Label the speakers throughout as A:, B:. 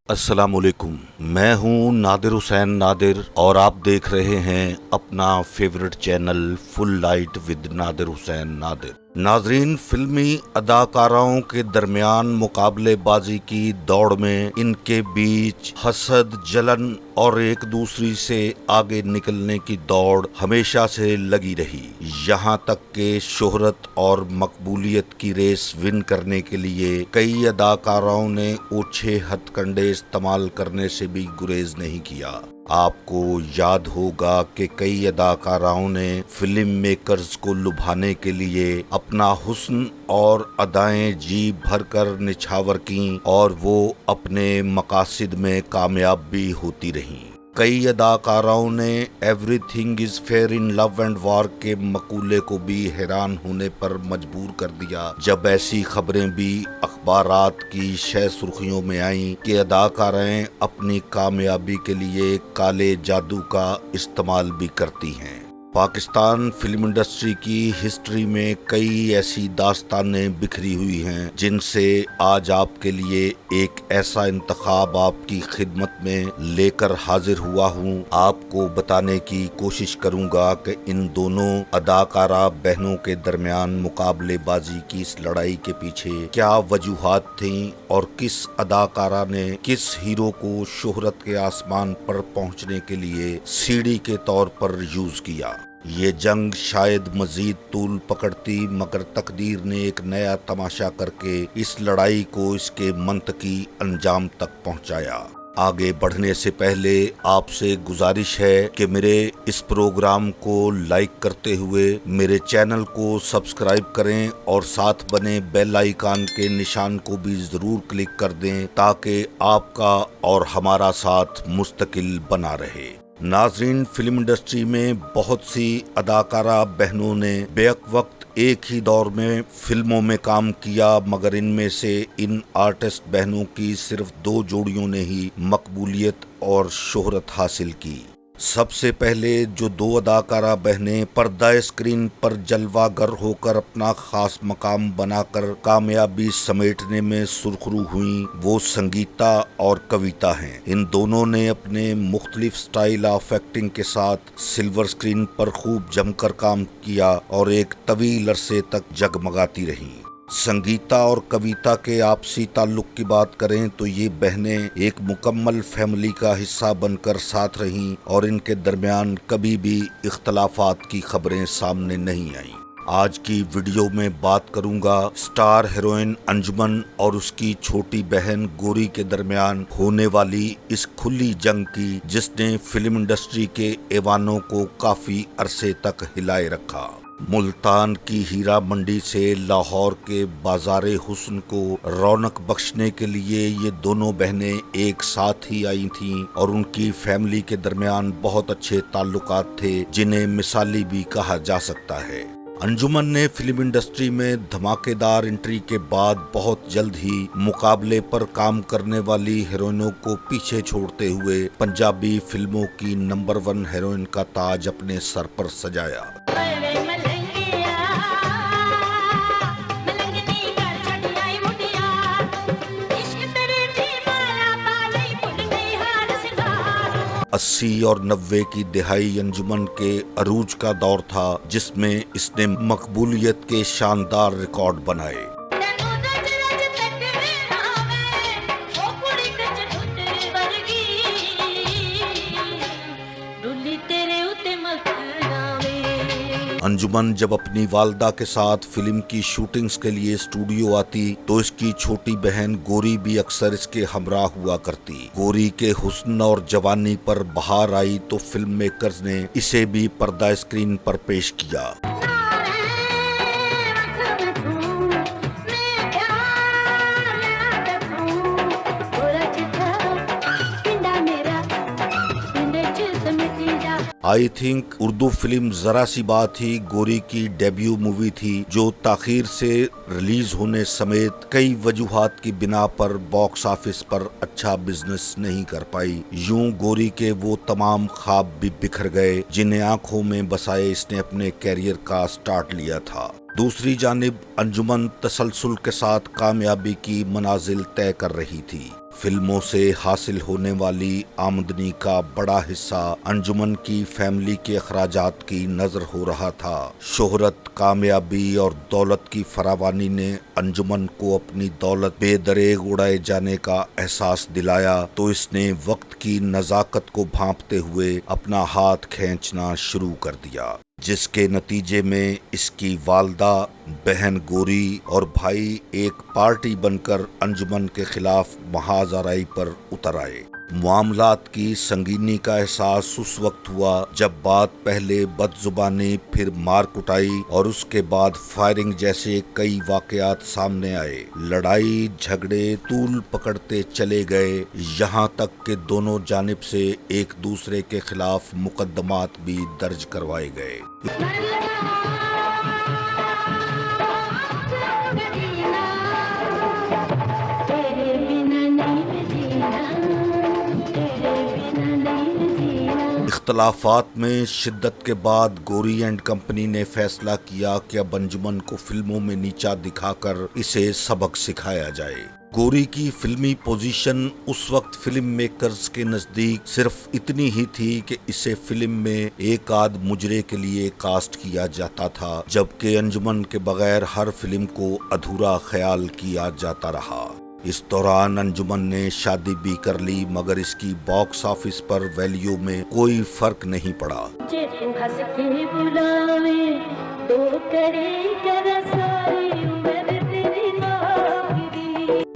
A: السلام علیکم، میں ہوں نادر حسین نادر اور آپ دیکھ رہے ہیں اپنا favourite channel full light with Nadir Hussain Nadir. ناظرین، فلمی اداکاروں کے درمیان مقابلے بازی کی دوڑ میں ان کے بیچ حسد، جلن اور ایک دوسری سے آگے نکلنے کی دوڑ ہمیشہ سے لگی رہی، یہاں تک کہ شہرت اور مقبولیت کی ریس ون کرنے کے لیے کئی اداکاروں نے اوچھے ہتھ کنڈے استعمال کرنے سے بھی گریز نہیں کیا۔ آپ کو یاد ہوگا کہ کئی اداکاروں نے فلم میکرز کو لبھانے کے لیے اپنا حسن اور ادائیں جی بھر کر نچھاور کیں اور وہ اپنے مقاصد میں کامیاب بھی ہوتی رہیں۔ کئی اداکاروں نے everything is fair in love and war کے مقولے کو بھی حیران ہونے پر مجبور کر دیا جب ایسی خبریں بھی اخبارات کی شہ سرخیوں میں آئیں کہ اداکارائیں اپنی کامیابی کے لیے کالے جادو کا استعمال بھی کرتی ہیں۔ پاکستان فلم انڈسٹری کی ہسٹری میں کئی ایسی داستانیں بکھری ہوئی ہیں جن سے آج آپ کے لیے ایک ایسا انتخاب آپ کی خدمت میں لے کر حاضر ہوا ہوں۔ آپ کو بتانے کی کوشش کروں گا کہ ان دونوں اداکارہ بہنوں کے درمیان مقابلے بازی کی اس لڑائی کے پیچھے کیا وجوہات تھیں اور کس اداکارہ نے کس ہیرو کو شہرت کے آسمان پر پہنچنے کے لیے سیڑھی کے طور پر یوز کیا۔ یہ جنگ شاید مزید طول پکڑتی، مگر تقدیر نے ایک نیا تماشا کر کے اس لڑائی کو اس کے منطقی انجام تک پہنچایا۔ آگے بڑھنے سے پہلے آپ سے گزارش ہے کہ میرے اس پروگرام کو لائک کرتے ہوئے میرے چینل کو سبسکرائب کریں اور ساتھ بنے بیل آئیکن کے نشان کو بھی ضرور کلک کر دیں تاکہ آپ کا اور ہمارا ساتھ مستقل بنا رہے۔ ناظرین، فلم انڈسٹری میں بہت سی اداکارہ بہنوں نے بیک وقت ایک ہی دور میں فلموں میں کام کیا، مگر ان میں سے ان آرٹسٹ بہنوں کی صرف 2 جوڑیوں نے ہی مقبولیت اور شہرت حاصل کی۔ سب سے پہلے جو 2 اداکارہ بہنیں پردہ اسکرین پر جلوہ گر ہو کر اپنا خاص مقام بنا کر کامیابی سمیٹنے میں سرخرو ہوئیں، وہ سنگیتا اور کویتا ہیں۔ ان دونوں نے اپنے مختلف سٹائل آف ایکٹنگ کے ساتھ سلور اسکرین پر خوب جم کر کام کیا اور ایک طویل عرصے تک جگمگاتی رہیں۔ سنگیتا اور کویتا کے آپسی تعلق کی بات کریں تو یہ بہنیں ایک مکمل فیملی کا حصہ بن کر ساتھ رہیں اور ان کے درمیان کبھی بھی اختلافات کی خبریں سامنے نہیں آئیں۔ آج کی ویڈیو میں بات کروں گا سٹار ہیروئن انجمن اور اس کی چھوٹی بہن گوری کے درمیان ہونے والی اس کھلی جنگ کی، جس نے فلم انڈسٹری کے ایوانوں کو کافی عرصے تک ہلائے رکھا۔ ملتان کی ہیرا منڈی سے لاہور کے بازار حسن کو رونق بخشنے کے لیے یہ دونوں بہنیں ایک ساتھ ہی آئی تھیں اور ان کی فیملی کے درمیان بہت اچھے تعلقات تھے جنہیں مثالی بھی کہا جا سکتا ہے۔ انجمن نے فلم انڈسٹری میں دھماکے دار انٹری کے بعد بہت جلد ہی مقابلے پر کام کرنے والی ہیروئنوں کو پیچھے چھوڑتے ہوئے پنجابی فلموں کی نمبر 1 ہیروئن کا تاج اپنے سر پر سجایا۔ اسی اور 90 کی دہائی انجمن کے عروج کا دور تھا جس میں اس نے مقبولیت کے شاندار ریکارڈ بنائے۔ انجمن جب اپنی والدہ کے ساتھ فلم کی شوٹنگز کے لیے اسٹوڈیو آتی تو اس کی چھوٹی بہن گوری بھی اکثر اس کے ہمراہ ہوا کرتی۔ گوری کے حسن اور جوانی پر بہار آئی تو فلم میکرز نے اسے بھی پردہ اسکرین پر پیش کیا۔ آئی تھنک اردو فلم ذرا سی بات ہی گوری کی ڈیبیو مووی تھی جو تاخیر سے ریلیز ہونے سمیت کئی وجوہات کی بنا پر باکس آفس پر اچھا بزنس نہیں کر پائی۔ یوں گوری کے وہ تمام خواب بھی بکھر گئے جنہیں آنکھوں میں بسائے اس نے اپنے کیریئر کا سٹارٹ لیا تھا۔ دوسری جانب انجمن تسلسل کے ساتھ کامیابی کی منازل طے کر رہی تھی۔ फिल्मों से हासिल होने वाली आमदनी का बड़ा हिस्सा अंजुमन की फैमिली के अखराजात की नजर हो रहा था। शोहरत, कामयाबी और दौलत की फरावानी ने अंजुमन को अपनी दौलत बेदरेग उड़ाए जाने का एहसास दिलाया तो इसने वक्त की नजाकत को भांपते हुए अपना हाथ खींचना शुरू कर दिया, जिसके नतीजे में इसकी वालदा, बहन गोरी और भाई एक पार्टी बनकर अंजुमन के खिलाफ महाजराई पर उतर आए। मामलात की संगीनी का एहसास उस वक्त हुआ जब बात पहले बदजुबानी, फिर मार कुटाई और उसके बाद फायरिंग जैसे कई वाकयात सामने आए। लड़ाई झगड़े तूल पकड़ते चले गए, यहाँ तक कि दोनों जानिब से एक दूसरे के खिलाफ मुकदमात भी दर्ज करवाए गए। इख्तलाफात में शिद्दत के बाद गोरी एंड कंपनी ने फैसला किया कि अब अंजुमन को फिल्मों में नीचा दिखाकर इसे सबक सिखाया जाए। गोरी की फिल्मी पोजीशन उस वक्त फिल्म मेकर्स के नजदीक सिर्फ इतनी ही थी कि इसे फिल्म में एक आध मुजरे के लिए कास्ट किया जाता था, जबकि अंजुमन के बगैर हर फिल्म को अधूरा ख्याल किया जाता रहा। इस दौरान अंजुमन ने शादी भी कर ली, मगर इसकी बॉक्स ऑफिस पर वैल्यू में कोई फर्क नहीं पड़ा।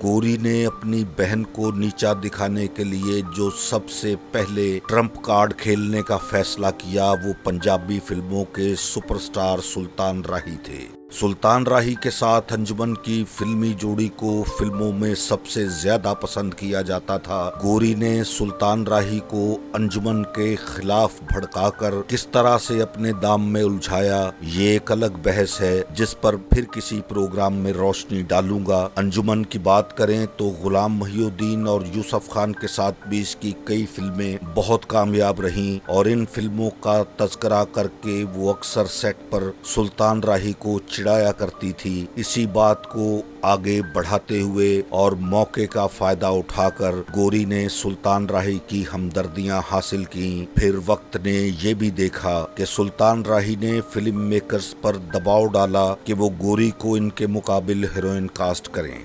A: गोरी ने अपनी बहन को नीचा दिखाने के लिए जो सबसे पहले ट्रम्प कार्ड खेलने का फैसला किया वो पंजाबी फिल्मों के सुपरस्टार सुल्तान राही थे। सुल्तान राही के साथ अंजुमन की फिल्मी जोड़ी को फिल्मों में सबसे ज्यादा पसंद किया जाता था। गोरी ने सुल्तान राही को अंजुमन के खिलाफ भड़काकर किस तरह से अपने दाम में उलझाया, ये एक अलग बहस है जिस पर फिर किसी प्रोग्राम में रोशनी डालूंगा। अंजुमन की बात करें तो गुलाम मोहिउद्दीन और यूसुफ खान के साथ भी इसकी कई फिल्में बहुत कामयाब रहीं और इन फिल्मों का तज़किरा करके वो अक्सर सेट पर सुल्तान राही को चिढ़ाया करती थी। इसी बात को आगे बढ़ाते हुए और मौके का फायदा उठाकर गोरी ने सुल्तान राही की हमदर्दियां हासिल की। फिर वक्त ने ये भी देखा कि सुल्तान राही ने फिल्म मेकर्स पर दबाव डाला कि वो गोरी को इनके मुकाबिल हीरोइन कास्ट करें।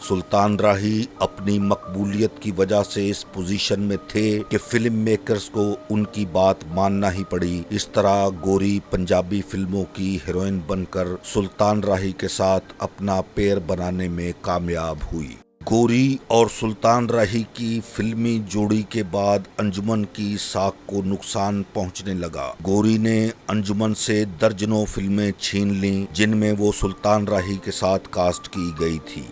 A: सुल्तान राही अपनी मकबूलियत की वजह से इस पोजीशन में थे कि फिल्म मेकर्स को उनकी बात मानना ही पड़ी। इस तरह गोरी पंजाबी फिल्मों की हीरोइन बनकर सुल्तान राही के साथ अपना पैर बनाने में कामयाब हुई। गोरी और सुल्तान राही की फिल्मी जोड़ी के बाद अंजुमन की साख को नुकसान पहुंचने लगा। गोरी ने अंजुमन से दर्जनों फिल्में छीन लीं जिनमें वो सुल्तान राही के साथ कास्ट की गई थी।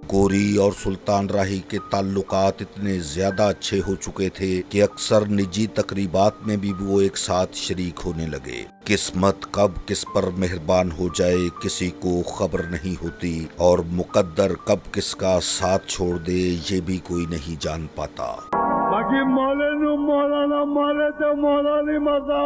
A: गोरी और सुल्तान राही के ताल्लुकात इतने ज्यादा अच्छे हो चुके थे कि अक्सर निजी तकरीबात में भी वो एक साथ शरीक होने लगे। किस्मत कब किस पर मेहरबान हो जाए किसी को खबर नहीं होती और मुकद्दर कब किसका साथ छोड़ दे ये भी कोई नहीं जान पाता। बाकी मौले नु मौला ना मारे तो मौला नहीं मरता।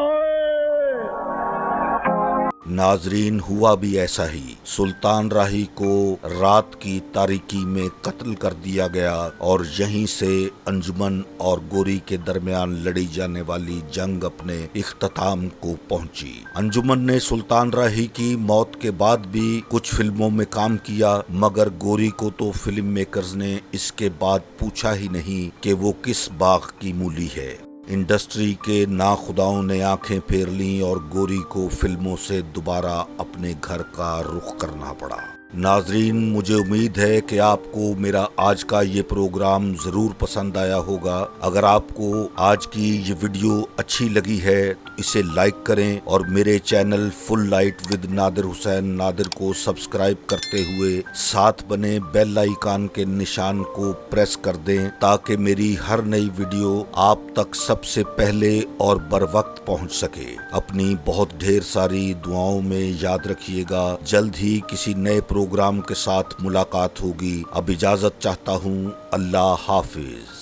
A: नाजरीन, हुआ भी ऐसा ही। सुल्तान राही को रात की तारीकी में कत्ल कर दिया गया और यहीं से अंजुमन और गोरी के दरमियान लड़ी जाने वाली जंग अपने इख्तिताम को पहुंची। अंजुमन ने सुल्तान राही की मौत के बाद भी कुछ फिल्मों में काम किया, मगर गोरी को तो फिल्म मेकर्स ने इसके बाद पूछा ही नहीं कि वो किस बाग की मूली है। इंडस्ट्री के नाखुदाओं ने आंखें फेर लीं और गोरी को फिल्मों से दोबारा अपने घर का रुख करना पड़ा। नाजरीन, मुझे उम्मीद है कि आपको मेरा आज का ये प्रोग्राम ज़रूर पसंद आया होगा। अगर आपको आज की ये वीडियो अच्छी लगी है तो इसे लाइक करें और मेरे channel full light with Nadir Hussain Nadir को सब्सक्राइब करते हुए साथ बने बेल आइकन के निशान को प्रेस कर दें ताकि मेरी हर नई वीडियो आप तक सबसे पहले और बर वक्त पहुँच सके। अपनी बहुत ढेर सारी दुआओं में याद रखिएगा। जल्द ही किसी नए प्रोग्राम के साथ मुलाकात होगी। अब इजाजत चाहता हूँ। अल्लाह हाफिज।